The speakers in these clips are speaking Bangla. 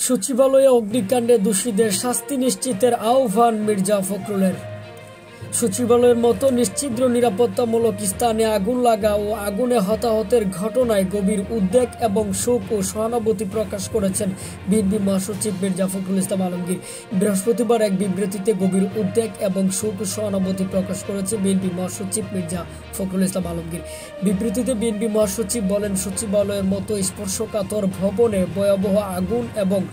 সচিবালয়ে অগ্নিকাণ্ডে দোষীদের শাস্তি নিশ্চিতের আহ্বান মির্জা ফখরুলের। সচিবালয়ের মতো নিশ্ছিদ্র নিরাপত্তামূলক স্থানে আগুন লাগা ও আগুনে হতাহতের ঘটনায় গভীর উদ্বেগ এবং শোক ও সহানুভূতি প্রকাশ করেছেন বিএনপি মহাসচিব মির্জা ফখরুল ইসলাম আলমগীর। বৃহস্পতিবার এক বিবৃতিতে গভীর উদ্বেগ এবং শোক ও সহানুভূতি প্রকাশ করেছে বিএনপি মহাসচিব মির্জা ফখরুল ইসলাম আলমগীর। বিবৃতিতে বিএনপি মহাসচিব বলেন, সচিবালয়ের মতো স্পর্শকাতর ভবনে ভয়াবহ আগুন এবং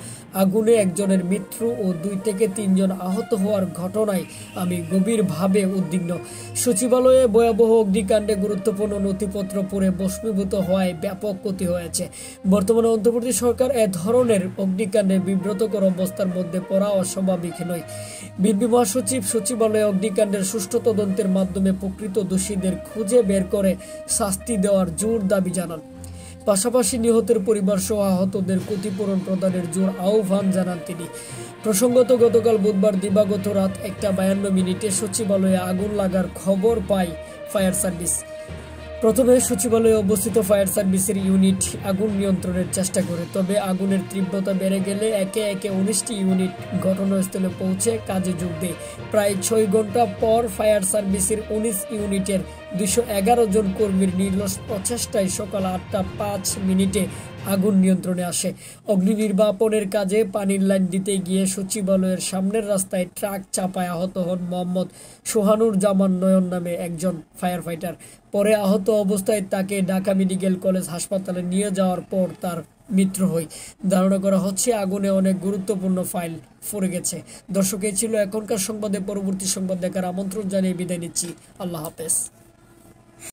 আগুনে একজনের মৃত্যু ও 2 থেকে 3 জন আহত হওয়ার ঘটনায় আমি গভীরভাবে উদ্বিগ্ন। সচিবালয়ে ভয়াবহ অগ্নিকাণ্ডে গুরুত্বপূর্ণ নথিপত্র পুড়ে ভস্মীভূত হওয়ায় ব্যাপক ক্ষতি হয়েছে। বর্তমানে অন্তর্বর্তী সরকার এ ধরনের অগ্নিকাণ্ডে বিব্রতকর অবস্থার মধ্যে পড়া অস্বাভাবিক নয়। বিএনপি মহাসচিব সচিবালয়ে অগ্নিকাণ্ডের সুষ্ঠু তদন্তের মাধ্যমে প্রকৃত দোষীদের খুঁজে বের করে শাস্তি দেওয়ার জোর দাবি জানান। পাশাপাশি নিহতের পরিবার সহ আহতদের ক্ষতিপূরণ প্রদানের জোর আহ্বান জানান তিনি। প্রসঙ্গত, গতকাল বুধবার দিবাগত রাত 1:52 সচিবালয়ে আগুন লাগার খবর পায় ফায়ার সার্ভিস। প্রথমে সচিবালয়ে অবস্থিত ফায়ার সার্ভিসের ইউনিট আগুন নিয়ন্ত্রণের চেষ্টা করে, তবে আগুনের তীব্রতা বেড়ে গেলে একে একে 19টি ইউনিট ঘটনাস্থলে পৌঁছে কাজে যোগ দেয়। প্রায় 6 ঘন্টা পর ফায়ার সার্ভিসের 19 ইউনিটের 211 জন কর্মীর নির্লস প্রচেষ্টায় সকাল 8:05 আগুন নিয়ন্ত্রণে আসে। অগ্নি নির্বাপনের কাজে পানির লাইন দিতে গিয়ে সচিবালয়ের সামনের রাস্তায় ট্রাক চাপায় আহত হন মোহাম্মদ সোহানুর জামান নয়ন নামে একজন ফায়ার ফাইটার। পরে আহত অবস্থায় তাকে ঢাকা মেডিকেল কলেজ হাসপাতালে নিয়ে যাওয়ার পর তার মৃত্যু হয়। ধারণা করা হচ্ছে আগুনে অনেক গুরুত্বপূর্ণ ফাইল পড়ে গেছে। দর্শক, এই ছিল এখনকার সংবাদে। পরবর্তী সংবাদ দেখার আমন্ত্রণ জানিয়ে বিদায় নিচ্ছি। আল্লাহ হাফেজ।